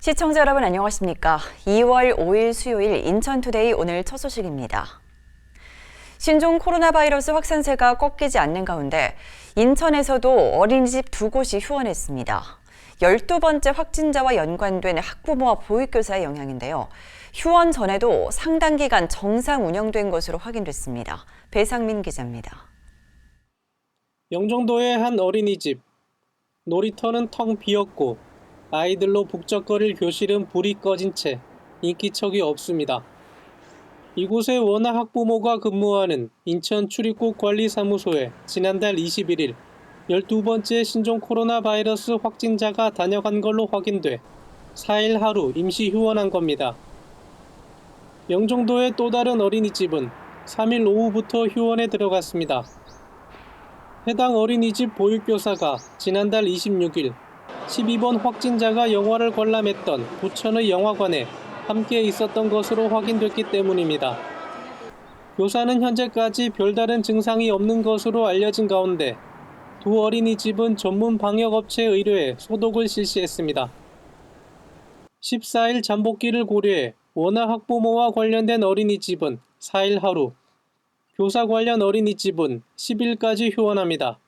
시청자 여러분 안녕하십니까? 2월 5일 수요일 인천투데이 오늘 첫 소식입니다. 신종 코로나 바이러스 확산세가 꺾이지 않는 가운데 인천에서도 어린이집 2곳이 휴원했습니다. 12번째 확진자와 연관된 학부모와 보육교사의 영향인데요. 휴원 전에도 상당 기간 정상 운영된 것으로 확인됐습니다. 배상민 기자입니다. 영종도의 한 어린이집. 놀이터는 텅 비었고 아이들로 북적거릴 교실은 불이 꺼진 채 인기척이 없습니다. 이곳에 원화 학부모가 근무하는 인천 출입국 관리사무소에 지난달 21일 12번째 신종 코로나 바이러스 확진자가 다녀간 걸로 확인돼 4일 하루 임시 휴원한 겁니다. 영종도의 또 다른 어린이집은 3일 오후부터 휴원에 들어갔습니다. 해당 어린이집 보육교사가 지난달 26일 12번 확진자가 영화를 관람했던 부천의 영화관에 함께 있었던 것으로 확인됐기 때문입니다. 교사는 현재까지 별다른 증상이 없는 것으로 알려진 가운데 두 어린이집은 전문 방역업체 의뢰에 소독을 실시했습니다. 14일 잠복기를 고려해 원화 학부모와 관련된 어린이집은 4일 하루, 교사 관련 어린이집은 10일까지 휴원합니다.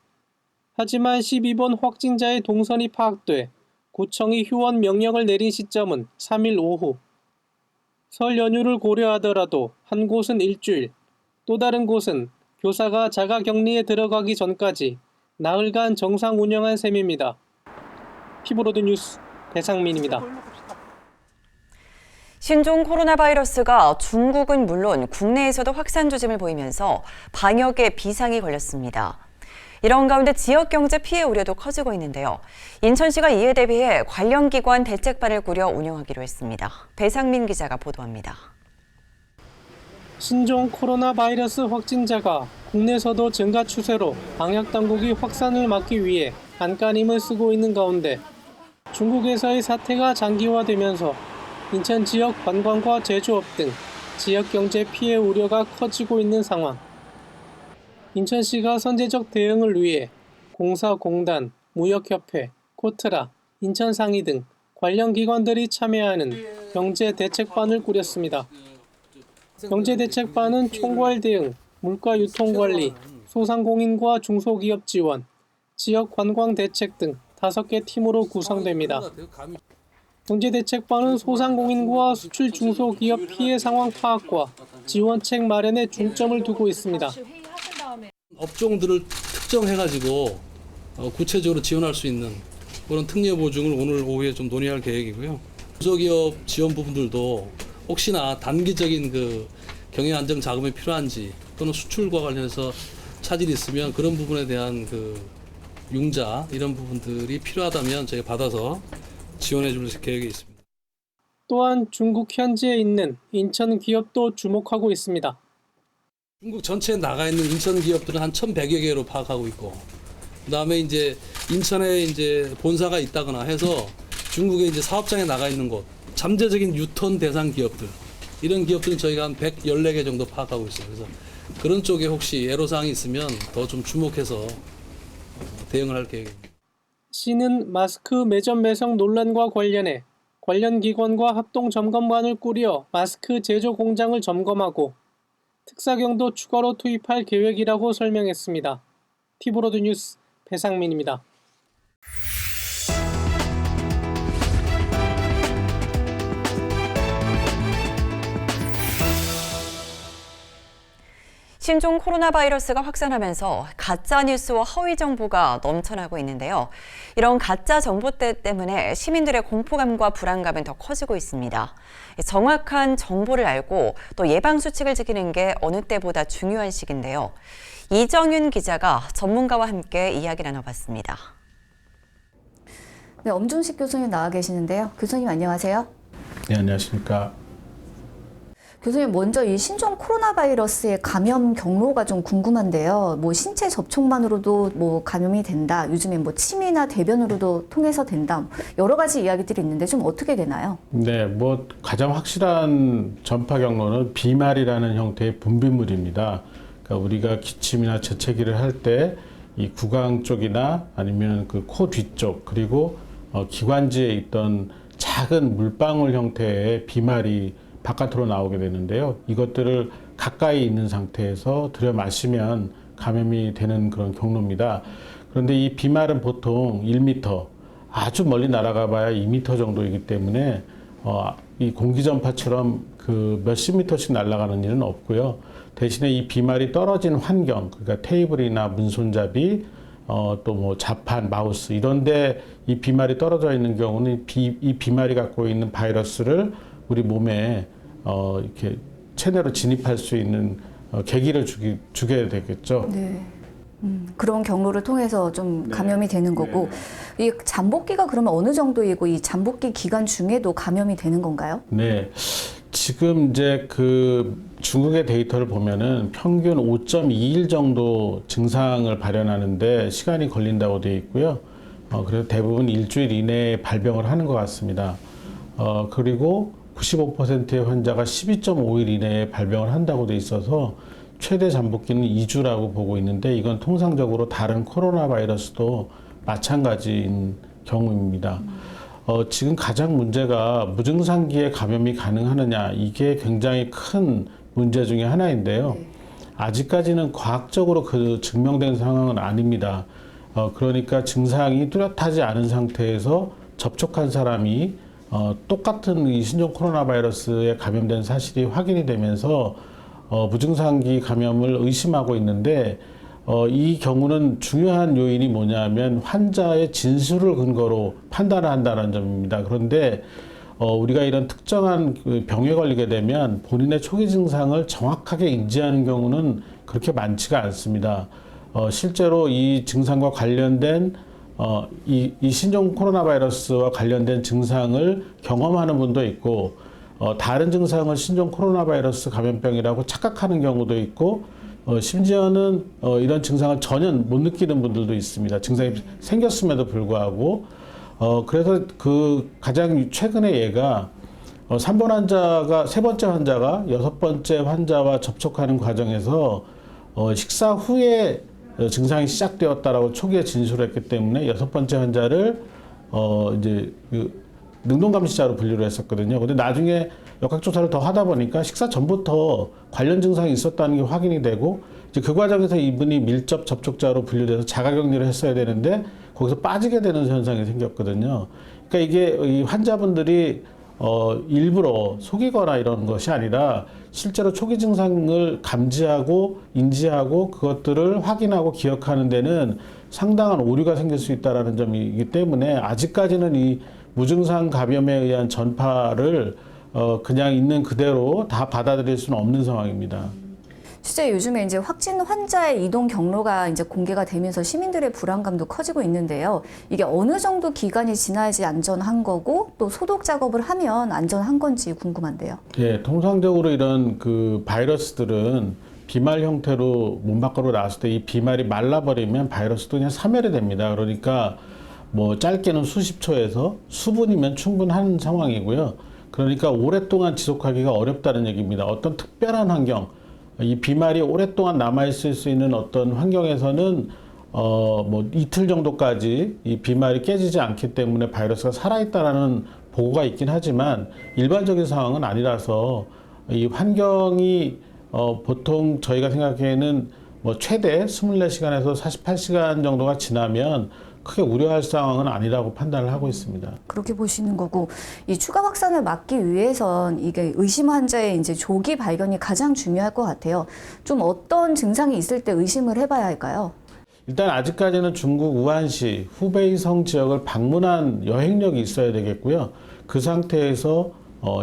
하지만 12번 확진자의 동선이 파악돼 구청이 휴원 명령을 내린 시점은 3일 오후. 설 연휴를 고려하더라도 한 곳은 일주일, 또 다른 곳은 교사가 자가격리에 들어가기 전까지 나흘간 정상 운영한 셈입니다. 피브로드 뉴스 배상민입니다. 신종 코로나 바이러스가 중국은 물론 국내에서도 확산 조짐을 보이면서 방역에 비상이 걸렸습니다. 이런 가운데 지역 경제 피해 우려도 커지고 있는데요. 인천시가 이에 대비해 관련 기관 대책반을 꾸려 운영하기로 했습니다. 배상민 기자가 보도합니다. 신종 코로나 바이러스 확진자가 국내에서도 증가 추세로 방역당국이 확산을 막기 위해 안간힘을 쓰고 있는 가운데 중국에서의 사태가 장기화되면서 인천 지역 관광과 제조업 등 지역 경제 피해 우려가 커지고 있는 상황. 인천시가 선제적 대응을 위해 공사공단, 무역협회, 코트라, 인천상이 등 관련 기관들이 참여하는 경제대책반을 꾸렸습니다. 경제대책반은 총괄 대응, 물가유통관리, 소상공인과 중소기업 지원, 지역 관광 대책 등 5개 팀으로 구성됩니다. 경제대책반은 소상공인과 수출 중소기업 피해 상황 파악과 지원책 마련에 중점을 두고 있습니다. 업종들을 특정해가지고 구체적으로 지원할 수 있는 그런 특례 보증을 오늘 오후에 좀 논의할 계획이고요. 중소기업 지원 부분들도 혹시나 단기적인 그 경영 안정 자금이 필요한지 또는 수출과 관련해서 차질이 있으면 그런 부분에 대한 그 융자 이런 부분들이 필요하다면 저희가 받아서 지원해 줄 계획이 있습니다. 또한 중국 현지에 있는 인천 기업도 주목하고 있습니다. 중국 전체에 나가 있는 인천 기업들은 한 1,100여 개로 파악하고 있고, 그다음에 이제 인천에 이제 본사가 있다거나 해서 중국에 이제 사업장에 나가 있는 곳, 잠재적인 유통 대상 기업들, 이런 기업들은 저희가 한 114개 정도 파악하고 있어요. 그래서 그런 쪽에 혹시 애로사항이 있으면 더 좀 주목해서 대응을 할 계획입니다. 시는 마스크 매점 매성 논란과 관련해 관련 기관과 합동 점검반을 꾸려 마스크 제조 공장을 점검하고 특사경도 추가로 투입할 계획이라고 설명했습니다. 티브로드 뉴스 배상민입니다. 신종 코로나 바이러스가 확산하면서 가짜 뉴스와 허위 정보가 넘쳐나고 있는데요. 이런 가짜 정보 때문에 시민들의 공포감과 불안감은 더 커지고 있습니다. 정확한 정보를 알고 또 예방 수칙을 지키는 게 어느 때보다 중요한 시기인데요. 이정윤 기자가 전문가와 함께 이야기 나눠봤습니다. 네, 엄준식 교수님 나와 계시는데요. 교수님 안녕하세요. 네, 안녕하십니까. 교수님, 먼저 이 신종 코로나 바이러스의 감염 경로가 좀 궁금한데요. 뭐 신체 접촉만으로도 뭐 감염이 된다. 요즘에 뭐 침이나 대변으로도 통해서 된다. 여러 가지 이야기들이 있는데 좀 어떻게 되나요? 네, 뭐 가장 확실한 전파 경로는 비말이라는 형태의 분비물입니다. 그러니까 우리가 기침이나 재채기를 할 때 이 구강 쪽이나 아니면 그 코 뒤쪽 그리고 기관지에 있던 작은 물방울 형태의 비말이 바깥으로 나오게 되는데요. 이것들을 가까이 있는 상태에서 들여 마시면 감염이 되는 그런 경로입니다. 그런데 이 비말은 보통 1m, 아주 멀리 날아가 봐야 2m 정도이기 때문에 이 공기전파처럼 그 몇십 미터씩 날아가는 일은 없고요. 대신에 이 비말이 떨어진 환경, 그러니까 테이블이나 문손잡이, 또 뭐 자판, 마우스 이런데 이 비말이 떨어져 있는 경우는 이 비말이 갖고 있는 바이러스를 우리 몸에 이렇게 체내로 진입할 수 있는 계기를 주게 되겠죠. 네. 그런 경로를 통해서 좀 감염이 되는 거고, 이 잠복기가 그러면 어느 정도이고 이 잠복기 기간 중에도 감염이 되는 건가요? 네. 지금 이제 그 중국의 데이터를 보면은 평균 5.2일 정도 증상을 발현하는데 시간이 걸린다고 되어 있고요. 그래서 대부분 일주일 이내에 발병을 하는 것 같습니다. 그리고 95%의 환자가 12.5일 이내에 발병을 한다고 되어 있어서 최대 잠복기는 2주라고 보고 있는데 이건 통상적으로 다른 코로나 바이러스도 마찬가지인 경우입니다. 지금 가장 문제가 무증상기에 감염이 가능하느냐, 이게 굉장히 큰 문제 중에 하나인데요. 아직까지는 과학적으로 그 증명된 상황은 아닙니다. 그러니까 증상이 뚜렷하지 않은 상태에서 접촉한 사람이 똑같은 이 신종 코로나 바이러스에 감염된 사실이 확인이 되면서 무증상기 감염을 의심하고 있는데 이 경우는 중요한 요인이 뭐냐면 환자의 진술을 근거로 판단을 한다는 점입니다. 그런데 우리가 이런 특정한 병에 걸리게 되면 본인의 초기 증상을 정확하게 인지하는 경우는 그렇게 많지가 않습니다. 실제로 이 증상과 관련된 이 신종 코로나 바이러스와 관련된 증상을 경험하는 분도 있고 다른 증상을 신종 코로나 바이러스 감염병이라고 착각하는 경우도 있고 심지어는 이런 증상을 전혀 못 느끼는 분들도 있습니다. 증상이 생겼음에도 불구하고 그래서 그 가장 최근의 예가 3번 환자가 세 번째 환자가 여섯 번째 환자와 접촉하는 과정에서 식사 후에 증상이 시작되었다라고 초기에 진술했기 때문에 여섯 번째 환자를 이제 능동감시자로 분류를 했었거든요. 근데 나중에 역학조사를 더 하다 보니까 식사 전부터 관련 증상이 있었다는 게 확인이 되고 이제 그 과정에서 이분이 밀접 접촉자로 분류돼서 자가격리를 했어야 되는데 거기서 빠지게 되는 현상이 생겼거든요. 그러니까 이게 이 환자분들이 일부러 속이거나 이런 것이 아니라 실제로 초기 증상을 감지하고 인지하고 그것들을 확인하고 기억하는 데는 상당한 오류가 생길 수 있다는 점이기 때문에 아직까지는 이 무증상 감염에 의한 전파를 그냥 있는 그대로 다 받아들일 수는 없는 상황입니다. 실제 요즘에 이제 확진 환자의 이동 경로가 이제 공개가 되면서 시민들의 불안감도 커지고 있는데요. 이게 어느 정도 기간이 지나야지 안전한 거고 또 소독 작업을 하면 안전한 건지 궁금한데요. 예, 통상적으로 이런 그 바이러스들은 비말 형태로 몸 밖으로 나왔을 때 이 비말이 말라버리면 바이러스도 그냥 사멸이 됩니다. 그러니까 뭐 짧게는 수십 초에서 수분이면 충분한 상황이고요. 그러니까 오랫동안 지속하기가 어렵다는 얘기입니다. 어떤 특별한 환경, 이 비말이 오랫동안 남아있을 수 있는 어떤 환경에서는 뭐 이틀 정도까지 이 비말이 깨지지 않기 때문에 바이러스가 살아있다라는 보고가 있긴 하지만 일반적인 상황은 아니라서 이 환경이 보통 저희가 생각하기에는 뭐 최대 24시간에서 48시간 정도가 지나면 크게 우려할 상황은 아니라고 판단을 하고 있습니다. 그렇게 보시는 거고, 이 추가 확산을 막기 위해선 이게 의심 환자의 이제 조기 발견이 가장 중요할 것 같아요. 좀 어떤 증상이 있을 때 의심을 해봐야 할까요? 일단 아직까지는 중국 우한시 후베이성 지역을 방문한 여행력이 있어야 되겠고요. 그 상태에서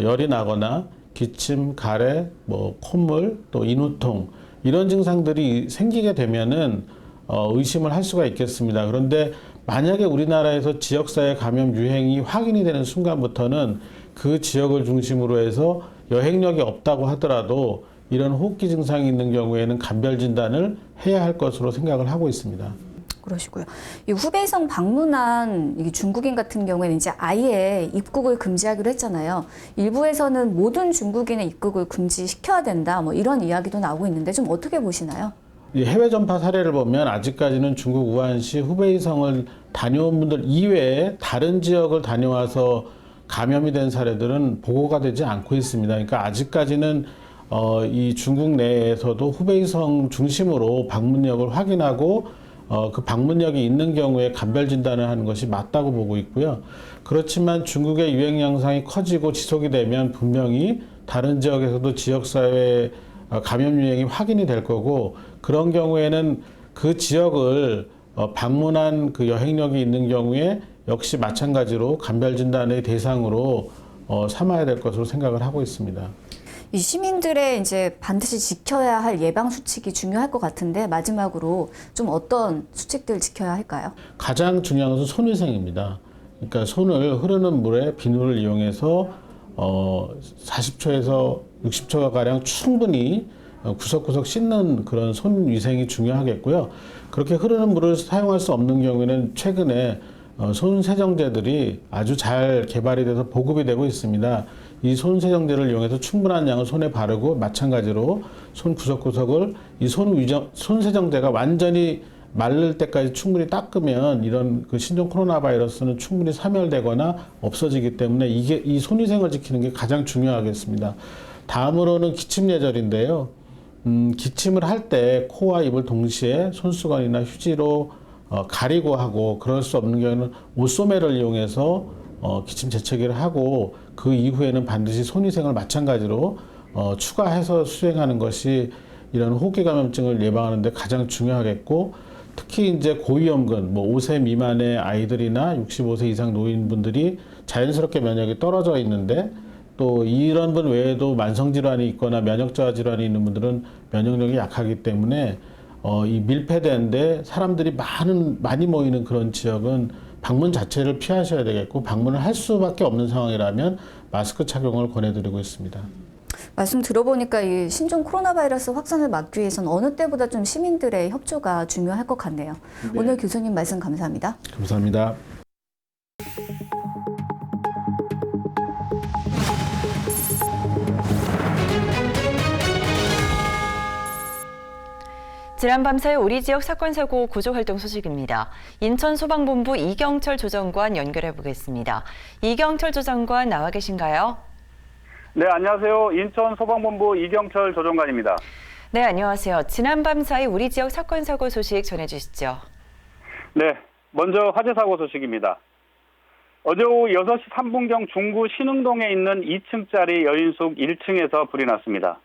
열이 나거나 기침, 가래, 뭐 콧물, 또 인후통 이런 증상들이 생기게 되면은 의심을 할 수가 있겠습니다. 그런데 만약에 우리나라에서 지역사회 감염 유행이 확인이 되는 순간부터는 그 지역을 중심으로 해서 여행력이 없다고 하더라도 이런 호흡기 증상이 있는 경우에는 감별 진단을 해야 할 것으로 생각을 하고 있습니다. 그러시고요. 이 후베이성 방문한 이 중국인 같은 경우에는 이제 아예 입국을 금지하기로 했잖아요. 일부에서는 모든 중국인의 입국을 금지시켜야 된다, 뭐 이런 이야기도 나오고 있는데 좀 어떻게 보시나요? 해외 전파 사례를 보면 아직까지는 중국 우한시 후베이성을 다녀온 분들 이외에 다른 지역을 다녀와서 감염이 된 사례들은 보고가 되지 않고 있습니다. 그러니까 아직까지는 이 중국 내에서도 후베이성 중심으로 방문력을 확인하고 그 방문력이 있는 경우에 감별 진단을 하는 것이 맞다고 보고 있고요. 그렇지만 중국의 유행 양상이 커지고 지속이 되면 분명히 다른 지역에서도 지역사회 감염 유행이 확인이 될 거고, 그런 경우에는 그 지역을 방문한 그 여행력이 있는 경우에 역시 마찬가지로 감별 진단의 대상으로 삼아야 될 것으로 생각을 하고 있습니다. 이 시민들의 이제 반드시 지켜야 할 예방 수칙이 중요할 것 같은데, 마지막으로 좀 어떤 수칙들 지켜야 할까요? 가장 중요한 것은 손위생입니다. 그러니까 손을 흐르는 물에 비누를 이용해서 40초에서 60초 가량 충분히 구석구석 씻는 그런 손 위생이 중요하겠고요. 그렇게 흐르는 물을 사용할 수 없는 경우에는 최근에 손 세정제들이 아주 잘 개발이 돼서 보급이 되고 있습니다. 이 손 세정제를 이용해서 충분한 양을 손에 바르고, 마찬가지로 손 구석구석을 이 손 세정제가 완전히 마를 때까지 충분히 닦으면 이런 그 신종 코로나 바이러스는 충분히 사멸되거나 없어지기 때문에 이 손위생을 지키는 게 가장 중요하겠습니다. 다음으로는 기침 예절인데요. 기침을 할 때 코와 입을 동시에 손수건이나 휴지로 가리고 하고, 그럴 수 없는 경우에는 옷소매를 이용해서 기침 재채기를 하고, 그 이후에는 반드시 손위생을 마찬가지로 추가해서 수행하는 것이 이런 호흡기 감염증을 예방하는 데 가장 중요하겠고, 특히 이제 고위험군, 5세 미만의 아이들이나 65세 이상 노인분들이 자연스럽게 면역이 떨어져 있는데, 또 이런 분 외에도 만성질환이 있거나 면역저하 질환이 있는 분들은 면역력이 약하기 때문에 이 밀폐된데 사람들이 많이 모이는 그런 지역은 방문 자체를 피하셔야 되겠고, 방문을 할 수밖에 없는 상황이라면 마스크 착용을 권해드리고 있습니다. 말씀 들어보니까 이 신종 코로나 바이러스 확산을 막기 위해서는 어느 때보다 좀 시민들의 협조가 중요할 것 같네요. 네. 오늘 교수님 말씀 감사합니다. 감사합니다. 지난 밤 사이 우리 지역 사건 사고 구조 활동 소식입니다. 인천소방본부 이경철 조정관 연결해 보겠습니다. 이경철 조정관 나와 계신가요? 네, 안녕하세요. 인천소방본부 이경철 조정관입니다. 네, 안녕하세요. 지난 밤 사이 우리 지역 사건 사고 소식 전해주시죠. 네, 먼저 화재 사고 소식입니다. 어제 오후 6시 3분경 중구 신흥동에 있는 2층짜리 여인숙 1층에서 불이 났습니다.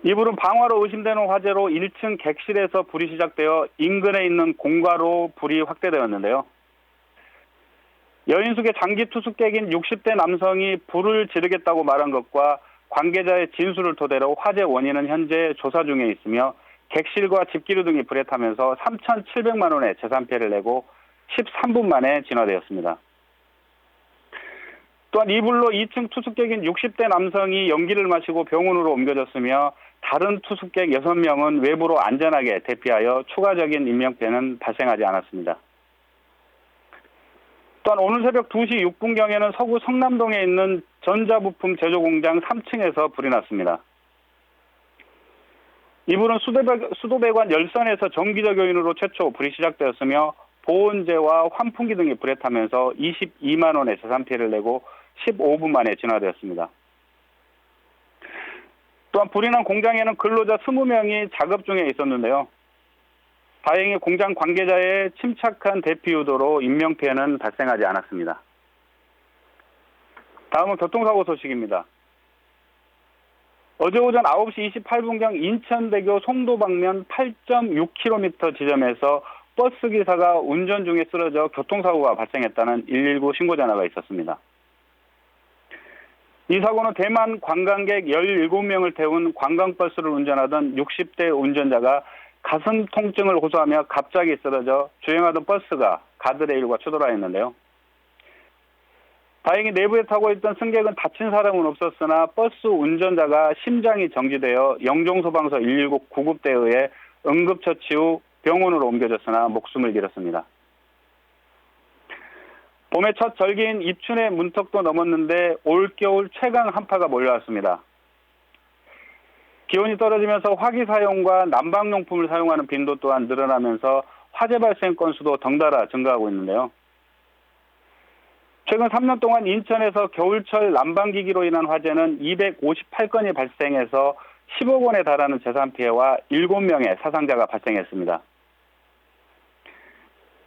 이 불은 방화로 의심되는 화재로 1층 객실에서 불이 시작되어 인근에 있는 공가로 불이 확대되었는데요. 여인숙의 장기 투숙객인 60대 남성이 불을 지르겠다고 말한 것과 관계자의 진술을 토대로 화재 원인은 현재 조사 중에 있으며, 객실과 집기류 등이 불에 타면서 3,700만 원의 재산 피해를 내고 13분 만에 진화되었습니다. 또한 이 불로 2층 투숙객인 60대 남성이 연기를 마시고 병원으로 옮겨졌으며, 다른 투숙객 6명은 외부로 안전하게 대피하여 추가적인 인명피해는 발생하지 않았습니다. 또한 오늘 새벽 2시 6분경에는 서구 성남동에 있는 전자부품 제조공장 3층에서 불이 났습니다. 이 불은 수도배관 열선에서 정기적 요인으로 최초 불이 시작되었으며, 보온재와 환풍기 등이 불에 타면서 22만 원의 재산 피해를 내고 15분 만에 진화되었습니다. 또한 불이 난 공장에는 근로자 20명이 작업 중에 있었는데요. 다행히 공장 관계자의 침착한 대피 유도로 인명피해는 발생하지 않았습니다. 다음은 교통사고 소식입니다. 어제 오전 9시 28분경 인천대교 송도 방면 8.6km 지점에서 버스기사가 운전 중에 쓰러져 교통사고가 발생했다는 119 신고 전화가 있었습니다. 이 사고는 대만 관광객 17명을 태운 관광버스를 운전하던 60대 운전자가 가슴 통증을 호소하며 갑자기 쓰러져 주행하던 버스가 가드레일과 추돌하였는데요. 다행히 내부에 타고 있던 승객은 다친 사람은 없었으나 버스 운전자가 심장이 정지되어 영종소방서 119 구급대에 의해 응급처치 후 병원으로 옮겨졌으나 목숨을 잃었습니다. 봄의 첫 절기인 입춘의 문턱도 넘었는데 올겨울 최강 한파가 몰려왔습니다. 기온이 떨어지면서 화기 사용과 난방용품을 사용하는 빈도 또한 늘어나면서 화재 발생 건수도 덩달아 증가하고 있는데요. 최근 3년 동안 인천에서 겨울철 난방기기로 인한 화재는 258건이 발생해서 10억 원에 달하는 재산 피해와 7명의 사상자가 발생했습니다.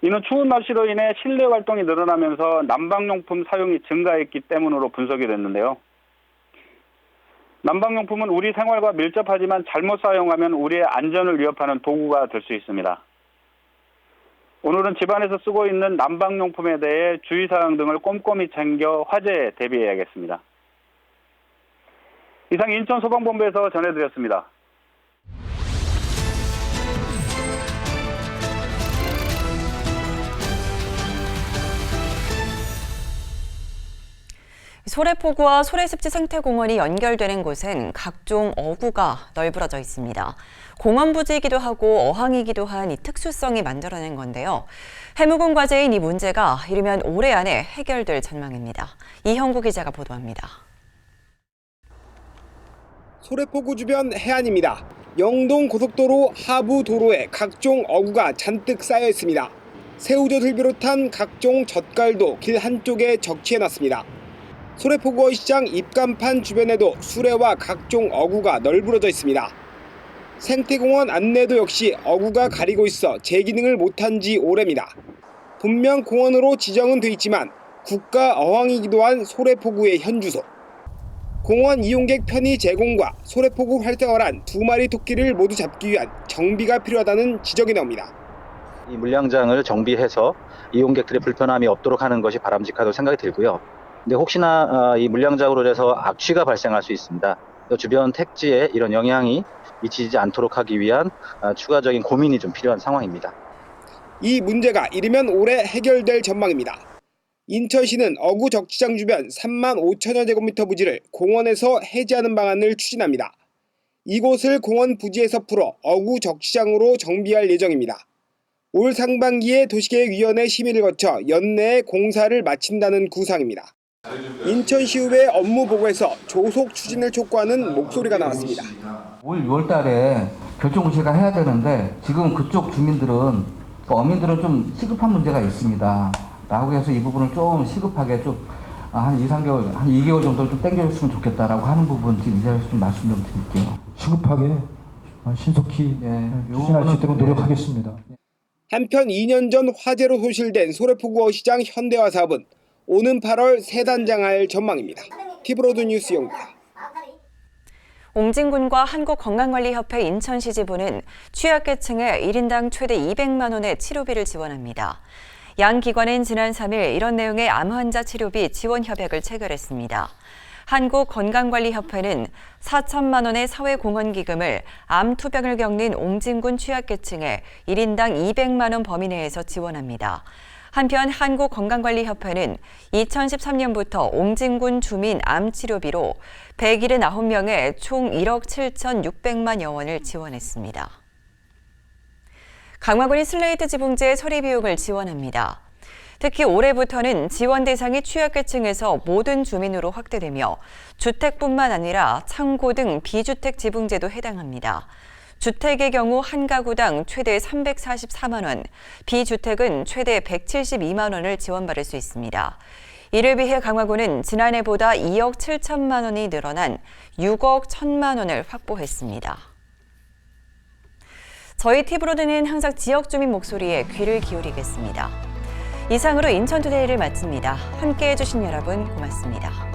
이는 추운 날씨로 인해 실내 활동이 늘어나면서 난방용품 사용이 증가했기 때문으로 분석이 됐는데요. 난방용품은 우리 생활과 밀접하지만 잘못 사용하면 우리의 안전을 위협하는 도구가 될 수 있습니다. 오늘은 집안에서 쓰고 있는 난방용품에 대해 주의사항 등을 꼼꼼히 챙겨 화재에 대비해야겠습니다. 이상 인천소방본부에서 전해드렸습니다. 소래포구와 소래습지 생태공원이 연결되는 곳엔 각종 어구가 널브러져 있습니다. 공원 부지이기도 하고 어항이기도 한 이 특수성이 만들어낸 건데요. 해무공 과제인 이 문제가 이르면 올해 안에 해결될 전망입니다. 이형구 기자가 보도합니다. 소래포구 주변 해안입니다. 영동 고속도로 하부 도로에 각종 어구가 잔뜩 쌓여 있습니다. 새우젓을 비롯한 각종 젓갈도 길 한쪽에 적치해놨습니다. 소래포구 시장 입간판 주변에도 수레와 각종 어구가 널브러져 있습니다. 생태공원 안내도 역시 어구가 가리고 있어 제 기능을 못한 지 오래입니다. 분명 공원으로 지정은 돼 있지만 국가 어항이기도 한 소래포구의 현주소. 공원 이용객 편의 제공과 소래포구 활성화란 2마리 토끼를 모두 잡기 위한 정비가 필요하다는 지적이 나옵니다. 이 물량장을 정비해서 이용객들의 불편함이 없도록 하는 것이 바람직하다고 생각이 들고요. 근데 혹시나 이 물량장으로 인해서 악취가 발생할 수 있습니다. 주변 택지에 이런 영향이 미치지 않도록 하기 위한 추가적인 고민이 좀 필요한 상황입니다. 이 문제가 이르면 올해 해결될 전망입니다. 인천시는 어구 적치장 주변 3만 5천여 제곱미터 부지를 공원에서 해제하는 방안을 추진합니다. 이곳을 공원 부지에서 풀어 어구 적치장으로 정비할 예정입니다. 올 상반기에 도시계획위원회 심의를 거쳐 연내에 공사를 마친다는 구상입니다. 인천시의회 업무보고에서 조속 추진을 촉구하는 목소리가 나왔습니다. 올 6월 달에 결정고시가 해야 되는데 지금 그쪽 주민들은, 어민들은 좀 시급한 문제가 있습니다. 라고 해서 이 부분을 좀 시급하게 좀 한 2-3개월, 한 2개월 정도 좀 당겨줬으면 좋겠다라고 하는 부분 지금 이 자리에서 좀 말씀 좀 드릴게요. 시급하게 신속히 추진할 수 있도록 노력하겠습니다. 한편 2년 전 화재로 소실된 소래포구 시장 현대화 사업은 오는 8월 새 단장할 전망입니다. 티브로드 뉴스 연구입니다. 옹진군과 한국건강관리협회 인천시 지부는 취약계층에 1인당 최대 200만 원의 치료비를 지원합니다. 양 기관은 지난 3일 이런 내용의 암 환자 치료비 지원 협약을 체결했습니다. 한국건강관리협회는 4천만 원의 사회공헌기금을 암 투병을 겪는 옹진군 취약계층에 1인당 200만 원 범위 내에서 지원합니다. 한편 한국건강관리협회는 2013년부터 옹진군 주민 암치료비로 179명에 총 1억 7,600만여 원을 지원했습니다. 강화군이 슬레이트 지붕재 처리 비용을 지원합니다. 특히 올해부터는 지원 대상이 취약계층에서 모든 주민으로 확대되며 주택뿐만 아니라 창고 등 비주택 지붕재도 해당합니다. 주택의 경우 한 가구당 최대 344만 원, 비주택은 최대 172만 원을 지원받을 수 있습니다. 이를 위해 강화군은 지난해보다 2억 7천만 원이 늘어난 6억 1천만 원을 확보했습니다. 저희 팁으로드는 항상 지역 주민 목소리에 귀를 기울이겠습니다. 이상으로 인천투데이를 마칩니다. 함께해 주신 여러분 고맙습니다.